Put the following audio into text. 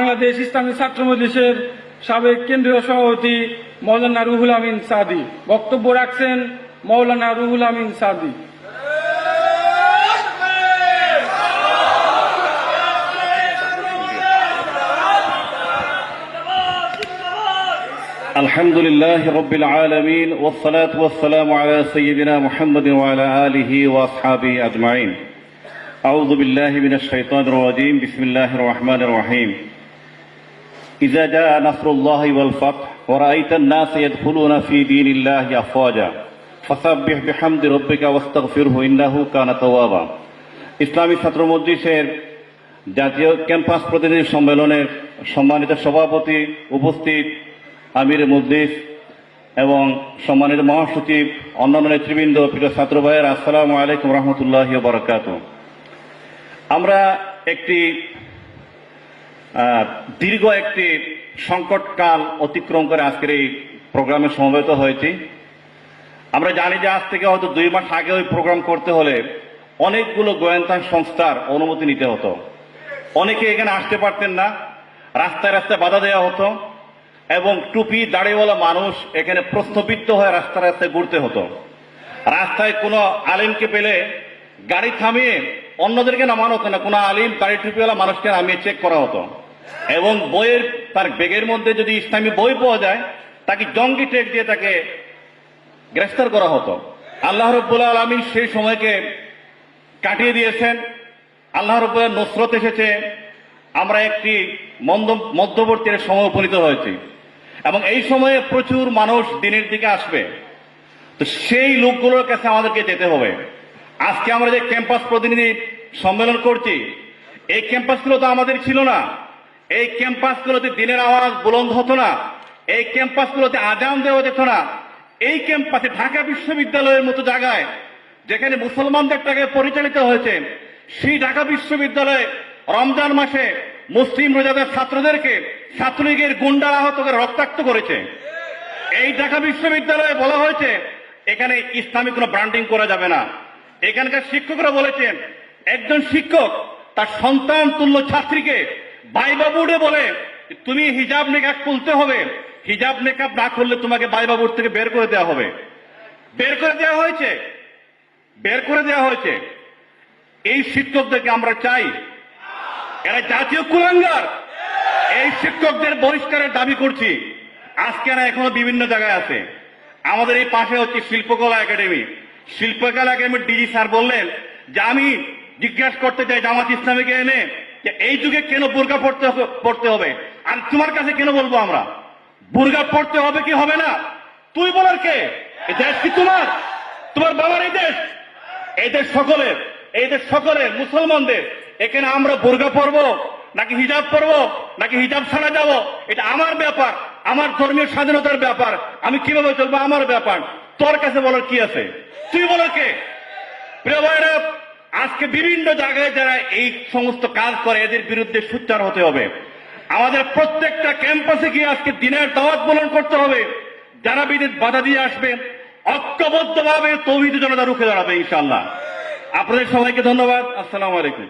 বাংলাদেশ ইসলামী ছাত্র মজলিসের সাবেক কেন্দ্রীয় সভাপতি মৌলানা রুহুল আমিন সাদি বক্তব্য রাখছেন। মৌলানা রুহুল আমিন সাদি। আলহামদুলিল্লাহ রাব্বিল আলামিন ওয়াসসালাতু ওয়াসসালামু আলা সাইয়্যিদিনা মুহাম্মাদিন ওয়া আলা আলিহি ওয়া আসহাবিহি আজমাইন। আউযু বিল্লাহি মিনাশ শাইতানির রাজীম। বিসমিল্লাহির রহমানির রহিম। ইযা জাআ নাসরুল্লাহি ওয়াল ফাতহ ওয়া রাআইতান নাসা ইয়াদখুলুনা ফি দীনিল্লাহি আফওয়াজা ফাসাব্বিহ বিহামদি রাব্বিকা ওয়াস্তাগফিরহু ইন্নাহু কানা তাওয়াবা। ইসলামী ছাত্র মজলিসের জাতীয় ক্যাম্পাস প্রতিনিধি সম্মেলনের সম্মানিত সভাপতি, উপস্থিত আমির মজলিস এবং সম্মানিত মহাসচিব, অন্যান্য নেতৃবৃন্দ, প্রিয় ছাত্র ভাইয়েরা, আসসালামু আলাইকুম রহমতুল্লাহি ওয়া বারাকাতুহু। আমরা একটি দীর্ঘ একটি সংকটকাল অতিক্রম করে আজকের এই প্রোগ্রামে সমবেত হয়েছি। আমরা জানি যে আজ থেকে হয়তো 2 মাস আগে ওই প্রোগ্রাম করতে হলে অনেকগুলো গোয়েন্দা সংস্থার অনুমতি নিতে হতো। অনেকে এখানে আসতে পারতেন না, রাস্তায় রাস্তায় বাধা দেওয়া হতো এবং টুপি দাড়িওয়ালা মানুষ এখানে প্রশ্নবিদ্ধ হয়ে রাস্তায় রাস্তায় ঘুরতে হতো। রাস্তায় কোনো আলিমকে পেলে গাড়ি থামিয়ে অন্যদেরকে নামানো হতো না, কোনো আলিম দাড়ি টুপিওয়ালা মানুষকে নামিয়ে চেক করা হতো এবং বইয়ের তার ব্যাগের মধ্যে যদি ইসলামী বই পাওয়া যায় তাকে জঙ্গি ট্রেক দিয়ে তাকে গ্রেফতার করা হতো। আল্লাহ রাব্বুল আলামিন সেই সময়কে কাটিয়ে দিয়েছেন। আল্লাহ রাব্বুল নসরত এসেছে। আমরা একটি মধ্যবর্তী সময় উপনীত হয়েছি এবং এই সময়ে প্রচুর মানুষ দিনের দিকে আসবে। তো সেই লোকগুলোর কাছে আমাদেরকে যেতে হবে। আজকে আমরা যে ক্যাম্পাস প্রতিনিধি সম্মেলন করছি, এই ক্যাম্পাসগুলো তো আমাদের ছিল না। এই ক্যাম্পাসগুলোতে দিনের আওয়াজ বুলন্দ হতো না, এই ক্যাম্পাসগুলোতে আজান দেওয়া যেত না। এই ক্যাম্পাসে ঢাকা বিশ্ববিদ্যালয়ের মতো জায়গায় যেখানে মুসলমানদের টাকা পরিচালিত হয়েছে, সেই ঢাকা বিশ্ববিদ্যালয়ে রমজান মাসে মুসলিম রোজাদার ছাত্রদেরকে ছাত্রলীগের গুন্ডারা আহত করে রক্তাক্ত করেছে। এই ঢাকা বিশ্ববিদ্যালয়ে বলা হয়েছে এখানে ইসলামিক কোনো ব্র্যান্ডিং করা যাবে না। এখানকার শিক্ষকরা বলেছেন একজন শিক্ষক তার সন্তান তুল্য ছাত্রীকে ভাইবা বোর্ডে বলে তুমি হিজাব নেকাব খুলতে হবে, হিজাব নেকাব না করলে তোমাকে ভাইবা বোর্ড থেকে বের করে দেওয়া হবে। বের করে দেওয়া হয়েছে। এই শিক্ষকদেরকে আমরা চাই, এরা জাতীয় কুলাঙ্গার। এই শিক্ষকদের বহিষ্কারের দাবি করছি। আজকে এরা এখনো বিভিন্ন জায়গায় আছে। আমাদের এই পাশে হচ্ছে শিল্পকলা একাডেমি। শিল্পকলা একাডেমির ডিজি স্যার বললেন যে আমি জিজ্ঞাসা করতে চাই জামাত ইসলামীকে এনে যে এই যুগে কেন বোরকা পড়তে হবে, আর তোমার কাছে কেন বলবো আমরা বোরকা পড়তে হবে কি হবে না? তুই বলার কে? এই দেশ কি তোমার বাবার এই দেশ? এই দেশ সকলের মুসলমানদের। এখানে আমরা বোরকা পরবো নাকি হিজাব পরবো নাকি হিজাব ছাড়া যাবো, এটা আমার ব্যাপার, আমার ধর্মীয় স্বাধীনতার ব্যাপার। আমি কিভাবে চলবো আমার ব্যাপার। তোর কাছে বলার কি আছে? তুই বলার কে? প্রিয় ভাইরা, আজকে বিভিন্ন জায়গায় যারা এই সমস্ত কাজ করে এদের বিরুদ্ধে সোচ্চার হতে হবে। আমাদের প্রত্যেকটা ক্যাম্পাসে গিয়ে আজকে দিনের দাওয়াত পালন করতে হবে। যারা বিদ্যুৎ বাধা দিয়ে আসবে ঐক্যবদ্ধভাবে তৌহিদি জনতা রুখে দাঁড়াবে ইনশাআল্লাহ। আপনাদের সবাইকে ধন্যবাদ। আসসালামু আলাইকুম।